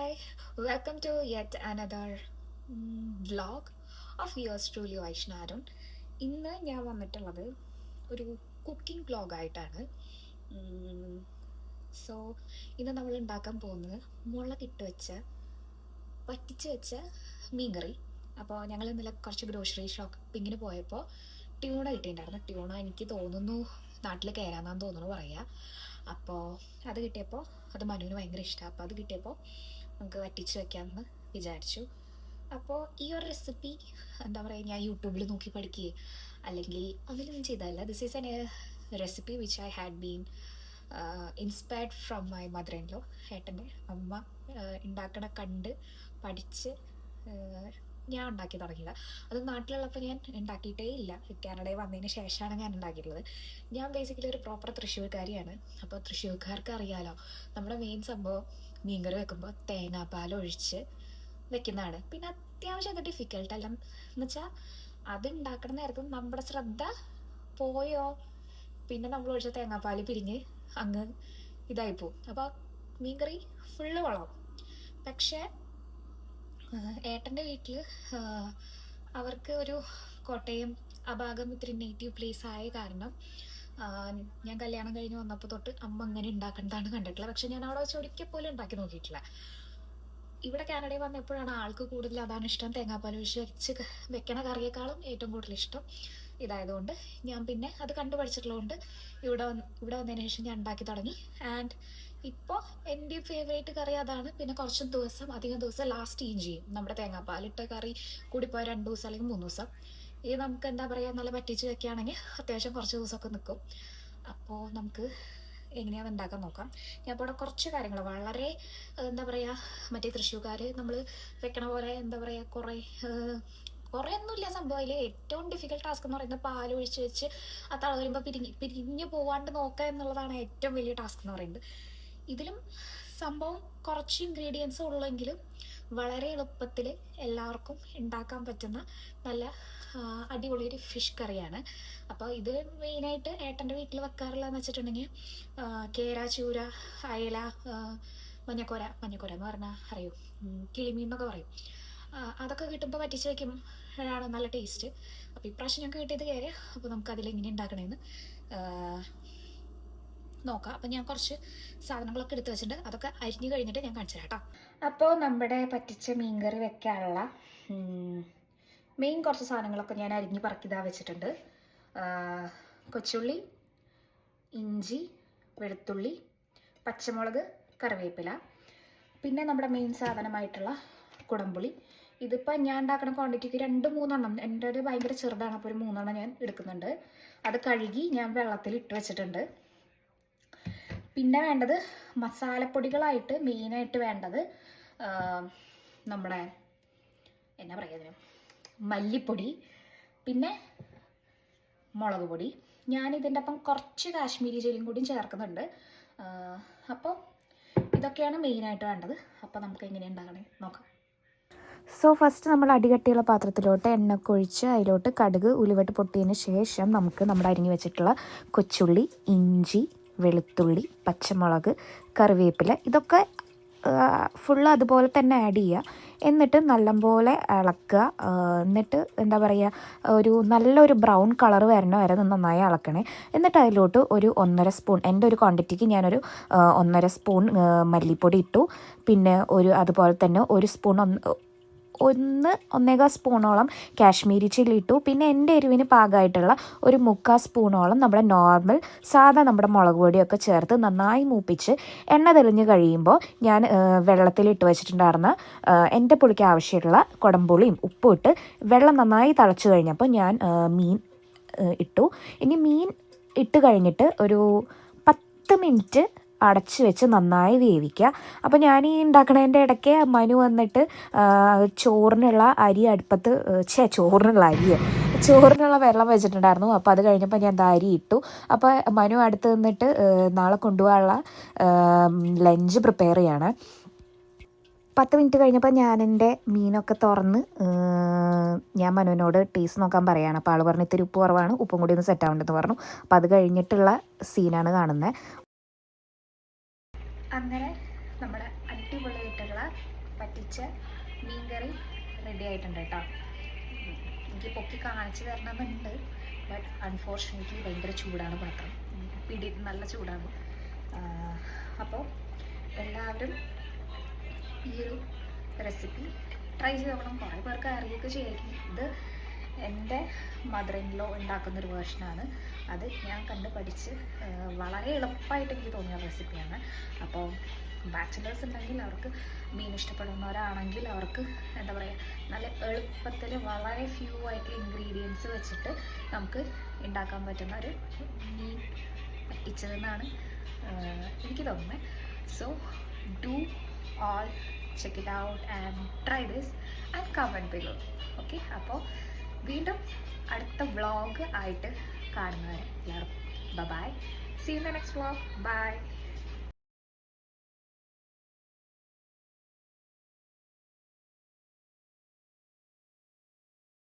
Hi, welcome to yet another vlog of yours truly Vaishna Arun. ഇന്ന് ഞാൻ വന്നിട്ടുള്ളത് ഒരു കുക്കിംഗ് വ്ലോഗായിട്ടാണ്. സോ ഇന്ന് നമ്മൾ ഉണ്ടാക്കാൻ പോകുന്നത് മുളകിട്ട് വെച്ച വറ്റിച്ച് വെച്ച മീൻകറി. അപ്പോൾ ഞങ്ങൾ ഇന്നലെ കുറച്ച് ഗ്രോസറി ഷോപ്പിങ്ങിന് പോയപ്പോൾ ട്യൂണ കിട്ടിയിട്ടുണ്ടായിരുന്നു. ട്യൂണ എനിക്ക് തോന്നുന്നു നാട്ടിൽ കയറാന്നാന്ന് തോന്നുന്നു പറയുക. അപ്പോൾ അത് കിട്ടിയപ്പോൾ അത് മനുവിന് ഭയങ്കര ഇഷ്ടമാണ്. അപ്പോൾ അത് കിട്ടിയപ്പോൾ നമുക്ക് വറ്റിച്ച് വെക്കാമെന്ന് വിചാരിച്ചു. അപ്പോൾ ഈ ഒരു റെസിപ്പി എന്താ പറയുക, ഞാൻ യൂട്യൂബിൽ നോക്കി പഠിക്കുകയും അല്ലെങ്കിൽ അങ്ങനെയൊന്നും ചെയ്തതല്ല. This is N recipe which I had been inspired from my mother in law. ഏട്ടൻ്റെ അമ്മ ഉണ്ടാക്കണ കണ്ട് പഠിച്ച് ഞാൻ ഉണ്ടാക്കി തുടങ്ങിയതാണ്. അത് നാട്ടിലുള്ളപ്പോൾ ഞാൻ ഉണ്ടാക്കിയിട്ടേ ഇല്ല. കാനഡയിൽ വന്നതിന് ശേഷമാണ് ഞാൻ ഉണ്ടാക്കിയിട്ടുള്ളത്. ഞാൻ ബേസിക്കലി ഒരു പ്രോപ്പർ തൃശ്ശൂർക്കാരിയാണ്. അപ്പോൾ തൃശ്ശൂർക്കാർക്ക് അറിയാലോ, നമ്മുടെ മെയിൻ സംഭവം മീൻകറി വെക്കുമ്പോൾ തേങ്ങാപ്പാൽ ഒഴിച്ച് വെക്കുന്നതാണ്. പിന്നെ അത്യാവശ്യം അത് ഡിഫിക്കൽട്ടല്ല എന്ന് വെച്ചാൽ അത് ഉണ്ടാക്കണ നേരത്ത് നമ്മുടെ ശ്രദ്ധ പോയോ പിന്നെ നമ്മൾ ഒഴിച്ച തേങ്ങാപ്പാൽ പിരിഞ്ഞ് അങ്ങ് ഇതായിപ്പോവും. അപ്പോൾ മീൻകറി ഫുള്ള് കുളമാവും. പക്ഷേ ഏട്ടൻ്റെ വീട്ടിൽ അവർക്ക് ഒരു കോട്ടയം ആ ഭാഗം ഇത്തിരി നേറ്റീവ് പ്ലേസ് ആയ കാരണം ഞാൻ കല്യാണം കഴിഞ്ഞ് വന്നപ്പോൾ തൊട്ട് അമ്മ അങ്ങനെ ഉണ്ടാക്കേണ്ടതാണ് കണ്ടിട്ടുള്ളത്. പക്ഷെ ഞാൻ അവിടെ വെച്ച് ഒരിക്കൽ പോലും ഉണ്ടാക്കി നോക്കിയിട്ടില്ല. ഇവിടെ കാനഡയിൽ വന്നപ്പോഴാണ് ആൾക്ക് കൂടുതൽ അതാണ് ഇഷ്ടം. തേങ്ങാപ്പാൽ ഒഴിച്ച് വെച്ച് വെക്കണ കറിയേക്കാളും ഏറ്റവും കൂടുതൽ ഇഷ്ടം ഇതായതുകൊണ്ട് ഞാൻ പിന്നെ അത് കണ്ടു പഠിച്ചിട്ടുള്ളതുകൊണ്ട് ഇവിടെ വന്നതിന് ശേഷം ഞാൻ ഉണ്ടാക്കി തുടങ്ങി. ആൻഡ് ഇപ്പോൾ എൻ്റെ ഫേവറേറ്റ് കറി അതാണ്. പിന്നെ കുറച്ച് ദിവസം അധികം ദിവസം ലാസ്റ്റ് ചെയ്യും. നമ്മുടെ തേങ്ങാപ്പാലിട്ട കറി കൂടിപ്പോയ 2 ദിവസം അല്ലെങ്കിൽ 3 ദിവസം. ഇത് നമുക്ക് എന്താ പറയുക, നല്ല പറ്റിച്ച് വെക്കുകയാണെങ്കിൽ അത്യാവശ്യം കുറച്ച് ദിവസമൊക്കെ നിൽക്കും. അപ്പോൾ നമുക്ക് എങ്ങനെയാണ് ഉണ്ടാക്കാൻ നോക്കാം. ഞാൻ ഇപ്പോൾ ഇവിടെ കുറച്ച് കാര്യങ്ങൾ വളരെ എന്താ പറയുക, മറ്റേ തൃശ്ശൂർക്കാർ നമ്മൾ വെക്കണ പോലെ എന്താ പറയുക കുറേ ഒന്നുമില്ല സംഭവം. അതിൽ ഏറ്റവും ഡിഫിക്കൽട്ട് ടാസ്ക് എന്ന് പറയുന്നത് പാൽ ഒഴിച്ച് വെച്ച് ആ തള വരുമ്പോൾ പിരിഞ്ഞ് പോവാണ്ട് നോക്കുക എന്നുള്ളതാണ് ഏറ്റവും വലിയ ടാസ്ക് എന്ന് പറയുന്നത്. ഇതിലും സംഭവം കുറച്ച് ഇൻഗ്രീഡിയൻസ് ഉള്ളെങ്കിലും വളരെ എളുപ്പത്തിൽ എല്ലാവർക്കും ഉണ്ടാക്കാൻ പറ്റുന്ന നല്ല അടിപൊളി ഒരു ഫിഷ് കറിയാണ്. അപ്പോൾ ഇത് മെയിനായിട്ട് ഏട്ടൻ്റെ വീട്ടിൽ വെക്കാറുള്ളതെന്ന് വെച്ചിട്ടുണ്ടെങ്കിൽ കേര, ചൂര, അയല, മഞ്ഞക്കോര എന്ന് പറഞ്ഞാൽ അറിയൂ, കിളിമീൻ എന്നൊക്കെ പറയും. അതൊക്കെ കിട്ടുമ്പോൾ പറ്റിച്ച് വയ്ക്കുമ്പോഴാണ് നല്ല ടേസ്റ്റ്. അപ്പോൾ ഇപ്രാവശ്യം ഞങ്ങൾക്ക് കിട്ടിയത് കയറി. അപ്പോൾ നമുക്ക് അതിലെങ്ങനെ ഉണ്ടാക്കണമെന്ന് നോക്കാം. അപ്പം ഞാൻ കുറച്ച് സാധനങ്ങളൊക്കെ എടുത്ത് വെച്ചിട്ടുണ്ട്. അതൊക്കെ അരിഞ്ഞു കഴിഞ്ഞിട്ട് ഞാൻ കാണിച്ചു തരാം കേട്ടോ. അപ്പോൾ നമ്മുടെ പറ്റിച്ച മീൻകറി വെക്കാനുള്ള മെയിൻ കുറച്ച് സാധനങ്ങളൊക്കെ ഞാൻ അരിഞ്ഞ് പറക്കിതാ വെച്ചിട്ടുണ്ട്. കൊച്ചുള്ളി, ഇഞ്ചി, വെളുത്തുള്ളി, പച്ചമുളക്, കറിവേപ്പില, പിന്നെ നമ്മുടെ മെയിൻ സാധനമായിട്ടുള്ള കുടംപുളി. ഇതിപ്പോൾ ഞാൻ ഉണ്ടാക്കുന്ന ക്വാണ്ടിറ്റിക്ക് 2-3 എണ്ണം. എൻ്റെ ഒരു ഭയങ്കര ചെറുതാണ്, അപ്പോൾ ഒരു 3 എണ്ണം ഞാൻ എടുക്കുന്നുണ്ട്. അത് കഴുകി ഞാൻ വെള്ളത്തിൽ ഇട്ട് വെച്ചിട്ടുണ്ട്. പിന്നെ വേണ്ടത് മസാലപ്പൊടികളായിട്ട് മെയിനായിട്ട് വേണ്ടത് നമ്മുടെ എന്നാ പറയുക, മല്ലിപ്പൊടി, പിന്നെ മുളക് പൊടി. ഞാനിതിൻ്റെ ഒപ്പം കുറച്ച് കാശ്മീരി ചില്ലിയും കൂടിയും ചേർക്കുന്നുണ്ട്. അപ്പോൾ ഇതൊക്കെയാണ് മെയിനായിട്ട് വേണ്ടത്. അപ്പോൾ നമുക്ക് എങ്ങനെ ഉണ്ടാക്കണേ നോക്കാം. സോ ഫസ്റ്റ് നമ്മൾ അടികട്ടിയുള്ള പാത്രത്തിലോട്ട് എണ്ണയൊക്കെ ഒഴിച്ച് അതിലോട്ട് കടുക് ഉലുവട്ട് പൊട്ടിയതിന് ശേഷം നമുക്ക് നമ്മുടെ അരിഞ്ഞു വെച്ചിട്ടുള്ള കൊച്ചുള്ളി, ഇഞ്ചി, വെളുത്തുള്ളി, പച്ചമുളക്, കറിവേപ്പില ഇതൊക്കെ ഫുള്ള് അതുപോലെ തന്നെ ആഡ് ചെയ്യുക. എന്നിട്ട് നല്ലപോലെ ഇളക്കുക. എന്നിട്ട് എന്താ പറയുക, നല്ലൊരു ബ്രൗൺ കളർ വരണ വരെ നന്നായി ഇളക്കണേ. എന്നിട്ട് അതിലോട്ട് ഒരു 1.5 സ്പൂൺ, എൻ്റെ ഒരു ക്വാണ്ടിറ്റിക്ക് ഞാനൊരു 1.5 സ്പൂൺ മല്ലിപ്പൊടി ഇട്ടു. പിന്നെ അതുപോലെ തന്നെ 1 സ്പൂൺ 1.25 സ്പൂണോളം കാശ്മീരി ചില്ലി ഇട്ടു. പിന്നെ എൻ്റെ എരിവിന് പാകമായിട്ടുള്ള ഒരു 3/4 സ്പൂണോളം നമ്മുടെ നോർമൽ സാധാ നമ്മുടെ മുളക് പൊടിയൊക്കെ ചേർത്ത് നന്നായി മൂപ്പിച്ച് എണ്ണ തെളിഞ്ഞ് കഴിയുമ്പോൾ ഞാൻ വെള്ളത്തിലിട്ട് വെച്ചിട്ടുണ്ടായിരുന്ന എൻ്റെ പുളിക്ക് ആവശ്യമുള്ള കുടംപുളിയും ഉപ്പും ഇട്ട് വെള്ളം നന്നായി തിളച്ച് കഴിഞ്ഞപ്പോൾ ഞാൻ മീൻ ഇട്ടു. ഇനി മീൻ ഇട്ട് കഴിഞ്ഞിട്ട് ഒരു 10 മിനിറ്റ് അടച്ച് വെച്ച് നന്നായി വേവിക്കുക. അപ്പോൾ ഞാൻ ഈ ഉണ്ടാക്കണതിൻ്റെ ഇടയ്ക്ക് മനു വന്നിട്ട് ചോറിനുള്ള വെള്ളം വെച്ചിട്ടുണ്ടായിരുന്നു. അപ്പോൾ അത് കഴിഞ്ഞപ്പോൾ ഞാൻ അരി ഇട്ടു. അപ്പോൾ മനു അടുത്ത് നിന്നിട്ട് നാളെ കൊണ്ടുപോകാനുള്ള ലഞ്ച് പ്രിപ്പയർ ചെയ്യാണ്. 10 മിനിറ്റ് കഴിഞ്ഞപ്പോൾ ഞാൻ എൻ്റെ മീനൊക്കെ തുറന്ന് ഞാൻ മനുവിനോട് ടേസ്റ്റ് നോക്കാൻ പറയുകയാണ്. അപ്പോൾ ആൾ പറഞ്ഞു ഇത്തിരി ഉപ്പ് കുറവാണ്, ഉപ്പും കൂടി ഒന്ന് സെറ്റ് ആവേണ്ടെന്ന് പറഞ്ഞു. അപ്പോൾ അത് കഴിഞ്ഞിട്ടുള്ള സീനാണ് കാണുന്നത്. അങ്ങനെ നമ്മുടെ അടിപൊളിയായിട്ടുള്ള നമ്മുടെ പറ്റിച്ച മീൻകറി റെഡി ആയിട്ടുണ്ട് കേട്ടോ. എനിക്ക് പൊക്കി കാണിച്ചു തരണമെന്നുണ്ട്, ബട്ട് അൺഫോർച്ചുനേറ്റ്ലി ഭയങ്കര ചൂടാണ് പാത്രം, നല്ല ചൂടാണ്. അപ്പോൾ എല്ലാവരും ഈ ഒരു റെസിപ്പി ട്രൈ ചെയ്ത് നോക്കണം. കുറേ പേർക്ക് അറിയുകയൊക്കെ ചെയ്യായിരിക്കും. ഇത് എൻ്റെ മദർ ഇൻ ലോ ഉണ്ടാക്കുന്നൊരു വേർഷനാണ്. അത് ഞാൻ കണ്ട് പഠിച്ച് വളരെ എളുപ്പമായിട്ട് എനിക്ക് തോന്നിയ റെസിപ്പിയാണ്. അപ്പോൾ ബാച്ചിലേഴ്സ് ഉണ്ടെങ്കിൽ, അവർക്ക് മീൻ ഇഷ്ടപ്പെടുന്നവരാണെങ്കിൽ അവർക്ക് എന്താ പറയുക, നല്ല എളുപ്പത്തിൽ വളരെ ഫ്യൂ ആയിട്ടുള്ള ഇൻഗ്രീഡിയൻസ് വെച്ചിട്ട് നമുക്ക് ഉണ്ടാക്കാൻ പറ്റുന്ന ഒരു മീൻ പറ്റിച്ചതെന്നാണ് എനിക്ക് തോന്നുന്നത്. So do all check it out and try this and comment below. Okay, അപ്പോൾ വീണ്ടും അടുത്ത വ്ളോഗ് ആയിട്ട് കാണുന്നവരെ എല്ലാവർക്കും by. See you in the next vlog. Bye.